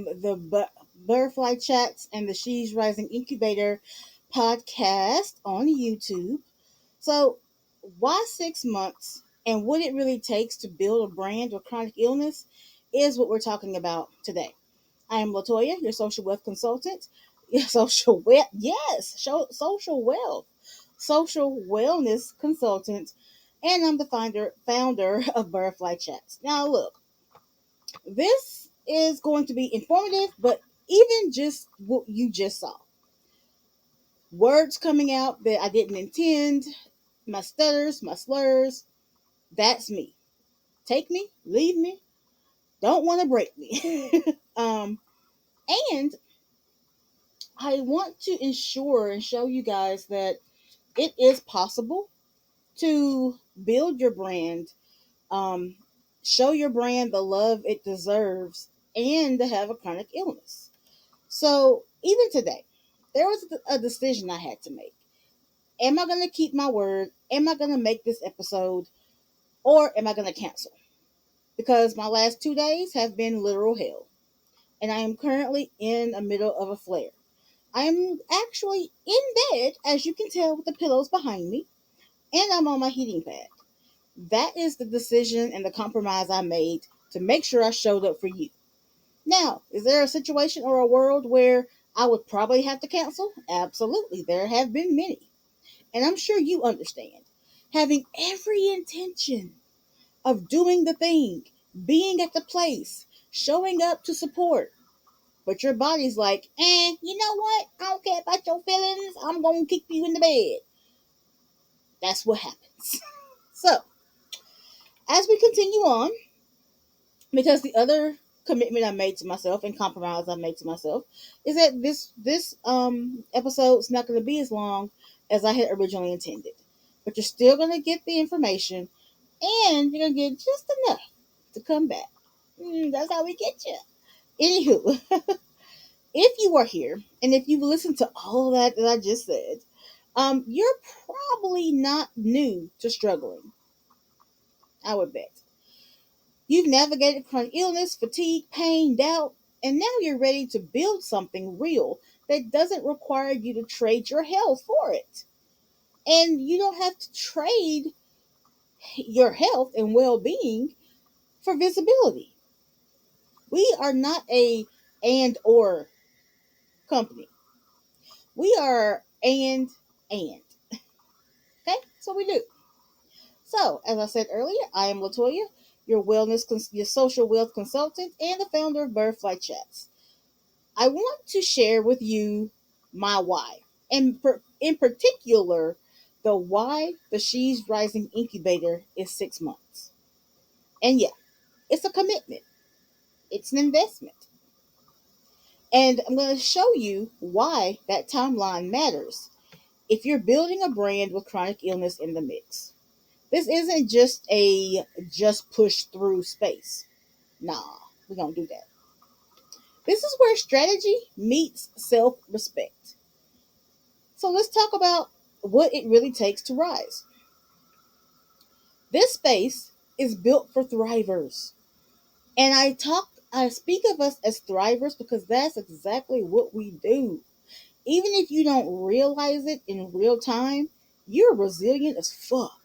from the Butterfly Chats and the She's Rising Incubator podcast on YouTube. So, why 6 months and what it really takes to build a brand with chronic illness is what we're talking about today. I am Latoya, your social wealth consultant. Your social wealth, social wellness consultant, and I'm the founder of Butterfly Chats. Now, look, this is going to be informative, but even just what you just saw, words coming out that I didn't intend, my stutters, my slurs, that's me. Take me, leave me, don't want to break me. And I want to ensure and show you guys that it is possible to build your brand, um, show your brand the love it deserves, and to have a chronic illness. So, even today, there was a decision I had to make. Am I going to keep my word? Am I going to make this episode? Or am I going to cancel? Because my last 2 days have been literal hell. And I am currently in the middle of a flare. I'm actually in bed, as you can tell with the pillows behind me, and I'm on my heating pad. That is the decision and the compromise I made to make sure I showed up for you. Now, is there a situation or a world where I would probably have to cancel? Absolutely. There have been many. And I'm sure you understand. Having every intention of doing the thing, being at the place, showing up to support. But your body's like, you know what? I don't care about your feelings. I'm going to kick you in the bed. That's what happens. So, as we continue on, because the other commitment I made to myself and compromise I made to myself is that this episode is not going to be as long as I had originally intended. But you're still going to get the information, and you're going to get just enough to come back. That's how we get you. Anywho, if you are here and if you've listened to all that I just said, you're probably not new to struggling. I would bet. You've navigated chronic illness, fatigue, pain, doubt, and now you're ready to build something real that doesn't require you to trade your health for it. And you don't have to trade your health and well-being for visibility. We are not a and or company. We are and. Okay? So we do. So, as I said earlier, I am Latoya, your social wealth consultant and the founder of Butterfly Chats. I want to share with you my why, and in particular, the why the She's Rising Incubator is 6 months. And yeah, it's a commitment. It's an investment. And I'm going to show you why that timeline matters if you're building a brand with chronic illness in the mix. This isn't just push through space. Nah, we don't do that. This is where strategy meets self-respect. So let's talk about what it really takes to rise. This space is built for thrivers. And I speak of us as thrivers because that's exactly what we do. Even if you don't realize it in real time, you're resilient as fuck.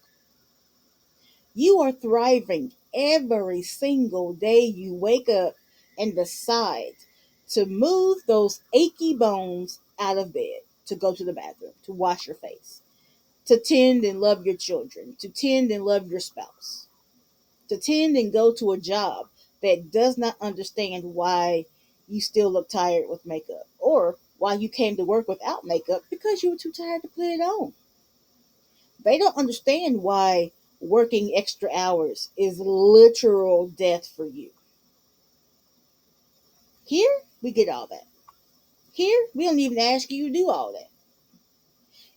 You are thriving every single day you wake up and decide to move those achy bones out of bed, to go to the bathroom, to wash your face, to tend and love your children, to tend and love your spouse, to tend and go to a job that does not understand why you still look tired with makeup, or why you came to work without makeup because you were too tired to put it on. They don't understand why working extra hours is literal death for you. Here, we get all that. Here, we don't even ask you to do all that.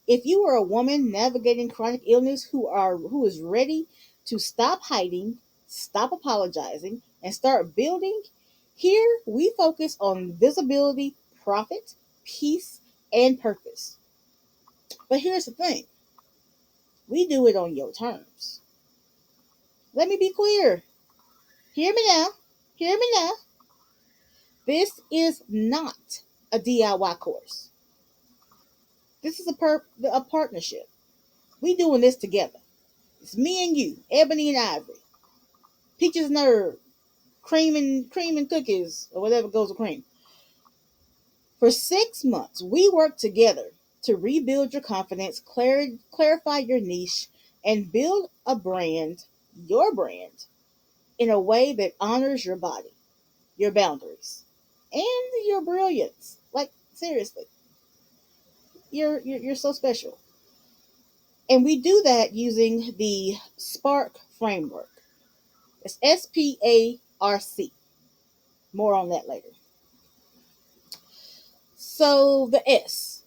If you are a woman navigating chronic illness who is ready to stop hiding, stop apologizing, and start building, here we focus on visibility, profit, peace, and purpose. But here's the thing. We do it on your terms. Let me be clear. Hear me now. Hear me now. This is not a DIY course. This is a partnership. We doing this together. It's me and you, Ebony and Ivory, Peaches and Herb, cream and cookies, or whatever goes with cream. For 6 months, we work together to rebuild your confidence, clarify your niche, and build a brand, your brand, in a way that honors your body, your boundaries, and your brilliance. Like seriously, you're so special. And we do that using the SPARC Framework. It's SPARC. More on that later. So the S.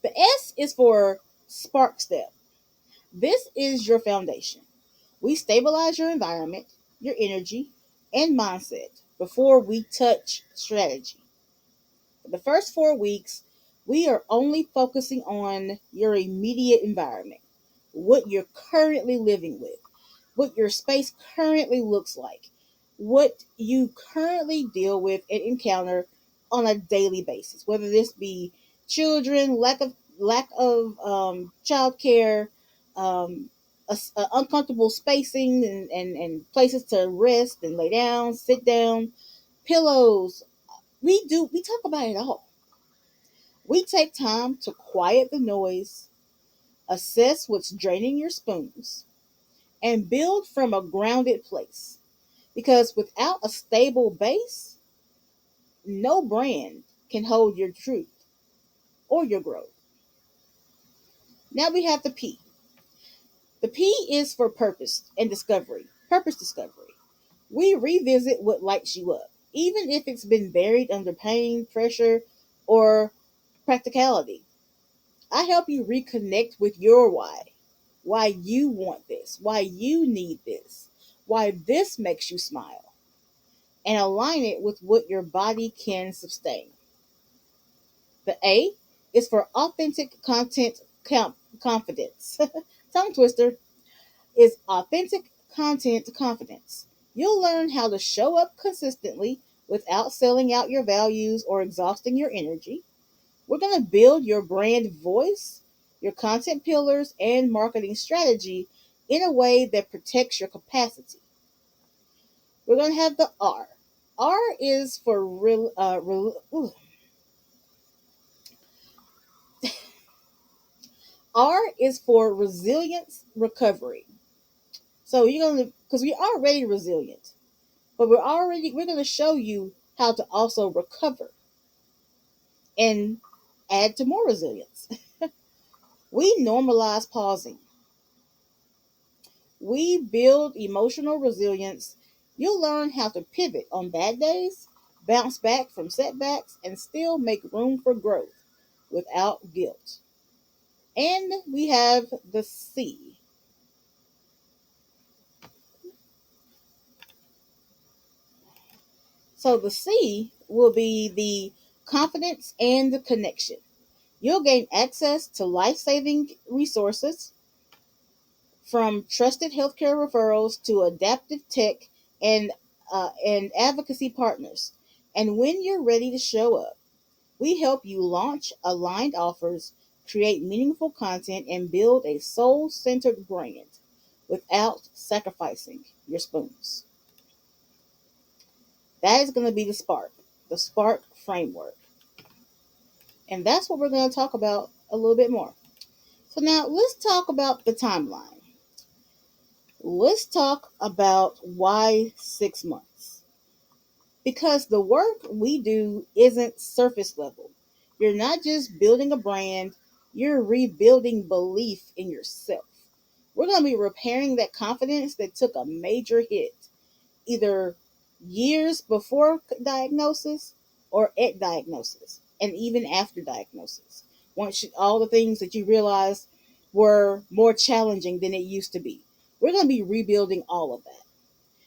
The S is for SparkStep. This is your foundation. We stabilize your environment, your energy, and mindset before we touch strategy. For the first 4 weeks, we are only focusing on your immediate environment, what you're currently living with, what your space currently looks like, what you currently deal with and encounter on a daily basis, whether this be children, lack of child care, uncomfortable spacing and places to rest and lay down, sit down, pillows. We talk about it all. We take time to quiet the noise, assess what's draining your spoons, and build from a grounded place. Because without a stable base, no brand can hold your truth or your growth. Now we have the P. The P is for purpose and discovery. Purpose discovery. We revisit what lights you up, even if it's been buried under pain, pressure, or practicality. I help you reconnect with your why you want this, why you need this, why this makes you smile, and align it with what your body can sustain. The A is for authentic content confidence. Tongue twister is authentic content confidence. You'll learn how to show up consistently without selling out your values or exhausting your energy. We're going to build your brand voice, your content pillars, and marketing strategy in a way that protects your capacity. We're going to have the R. R is for R is for resilience recovery. So you're going to, because we're already resilient, but we're going to show you how to also recover and add to more resilience. We normalize pausing. We build emotional resilience. You'll learn how to pivot on bad days, bounce back from setbacks, and still make room for growth without guilt. And we have the C. So the C will be the confidence and the connection. You'll gain access to life saving resources from trusted healthcare referrals to adaptive tech and advocacy partners. And when you're ready to show up, we help you launch aligned offers, create meaningful content, and build a soul centered brand without sacrificing your spoons. That is going to be the SPARC Framework. And that's what we're going to talk about a little bit more. So now let's talk about the timeline. Let's talk about why 6 months. Because the work we do isn't surface level. You're not just building a brand, you're rebuilding belief in yourself. We're going to be repairing that confidence that took a major hit, either years before diagnosis or at diagnosis, and even after diagnosis. All the things that you realized were more challenging than it used to be. We're going to be rebuilding all of that.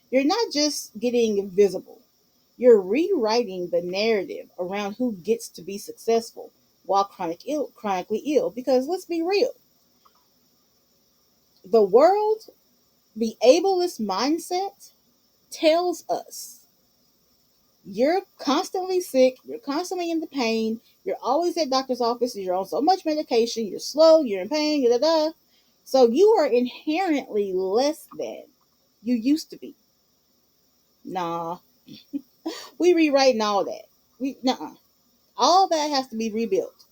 You're not just getting visible, you're rewriting the narrative around who gets to be successful while chronically ill. Because let's be real, the world, the ableist mindset tells us You're constantly sick, you're constantly in the pain, you're always at doctor's office, you're on so much medication, you're slow, you're in pain, da da. So you are inherently less than you used to be. Nah, we rewriting all that. All that has to be rebuilt.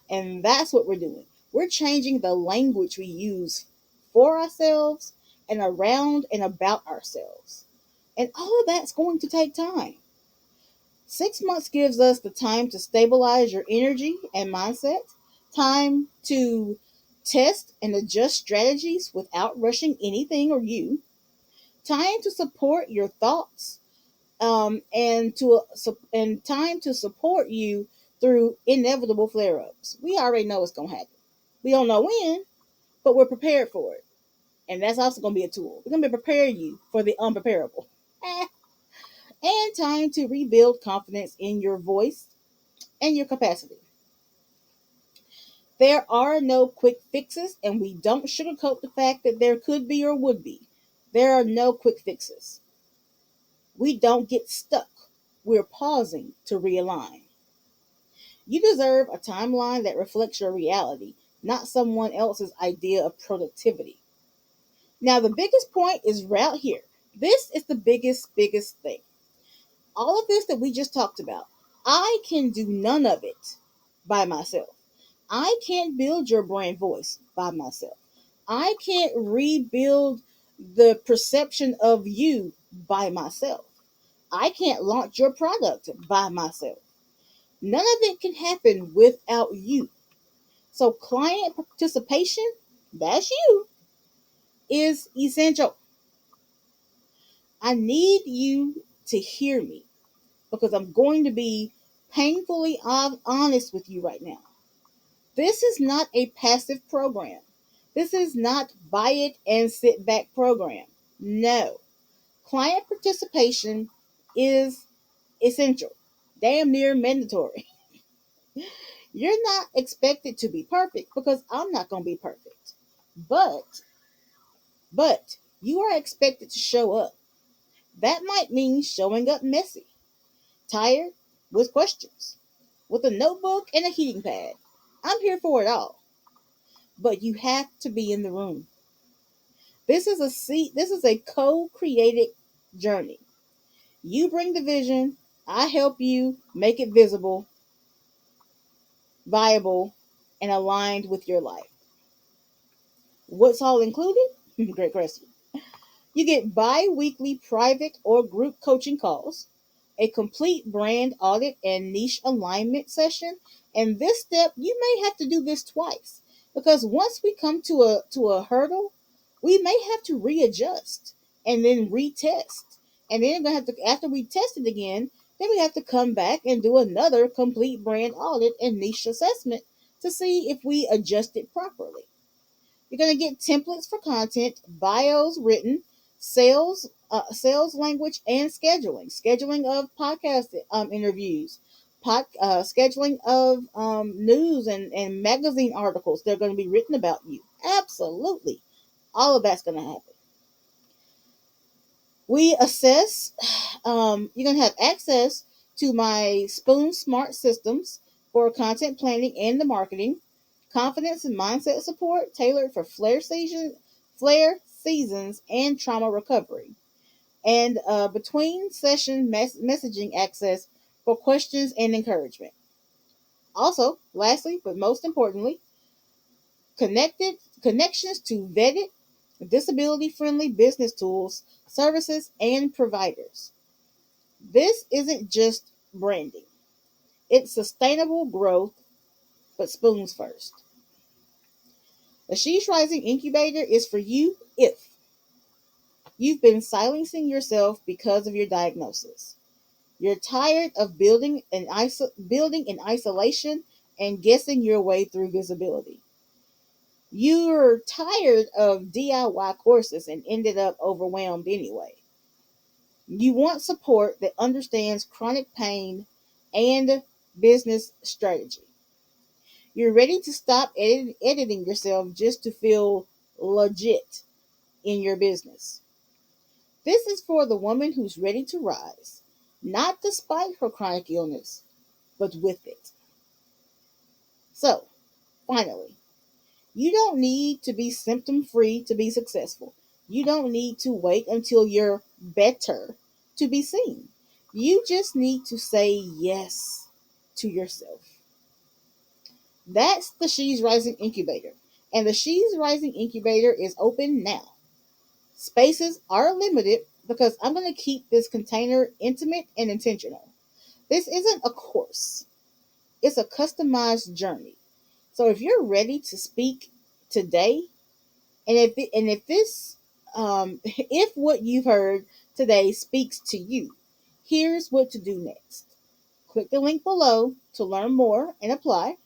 And that's what we're doing. We're changing the language we use for ourselves and around and about ourselves. And all of that's going to take time. 6 months gives us the time to stabilize your energy and mindset, time to test and adjust strategies without rushing anything or you, time to support your thoughts, and time to support you through inevitable flare-ups. We already know it's gonna happen. We don't know when, but we're prepared for it, and that's also gonna be a tool. We're gonna prepare you for the unpreparable. And time to rebuild confidence in your voice and your capacity. There are no quick fixes, and we don't sugarcoat the fact that there could be or would be. There are no quick fixes. We don't get stuck. We're pausing to realign. You deserve a timeline that reflects your reality, not someone else's idea of productivity. Now, the biggest point is right here. This is the biggest thing. All of this that we just talked about, I can do none of it by myself. I can't build your brand voice by myself. I can't rebuild the perception of you by myself. I can't launch your product by myself. None of it can happen without you. So, client participation, that's you, is essential. I need you to hear me because I'm going to be painfully honest with you right now. This is not a passive program. This is not buy it and sit back program. No. Client participation is essential, damn near mandatory. You're not expected to be perfect because I'm not going to be perfect. But you are expected to show up. That might mean showing up messy, tired, with questions, with a notebook and a heating pad. I'm here for it all. But you have to be in the room. This is a co-created journey. You bring the vision, I help you make it visible, viable, and aligned with your life. What's all included? Great question. You get bi-weekly private or group coaching calls, a complete brand audit and niche alignment session. And this step, you may have to do this twice because once we come to a hurdle, we may have to readjust and then retest. And then we're gonna have to after we test it again, then we have to come back and do another complete brand audit and niche assessment to see if we adjust it properly. You're going to get templates for content, bios written, sales language, and scheduling of podcast interviews, scheduling of news and magazine articles. They're going to be written about you. Absolutely, all of that's going to happen. We assess. You're going to have access to my Spoon Smart systems for content planning and the marketing, confidence and mindset support tailored for flare seasons, and trauma recovery, and between session messaging access for questions and encouragement. Also, lastly, but most importantly, connections to vetted, disability friendly business tools, services, and providers. This isn't just branding, it's sustainable growth, but spoons first. The She's Rising Incubator is for you if you've been silencing yourself because of your diagnosis. You're tired of building in isolation and guessing your way through visibility. You're tired of DIY courses and ended up overwhelmed anyway. You want support that understands chronic pain and business strategy. You're ready to stop editing yourself just to feel legit in your business. This is for the woman who's ready to rise, not despite her chronic illness, but with it. So, finally, you don't need to be symptom free to be successful. You don't need to wait until you're better to be seen. You just need to say yes to yourself. That's the She's Rising Incubator. And the She's Rising Incubator is open now. Spaces are limited because I'm going to keep this container intimate and intentional. This isn't a course, it's a customized journey. So if you're ready to speak today, and if this if what you've heard today speaks to you, here's what to do next. Click the link below to learn more and apply.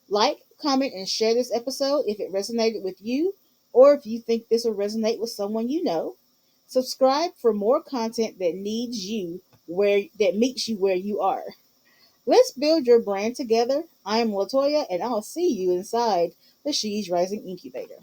Like, comment, and share this episode if it resonated with you, or if you think this will resonate with someone you know. Subscribe for more content that meets you where you are. Let's build your brand together. I am Latoya, and I'll see you inside the She's Rising Incubator.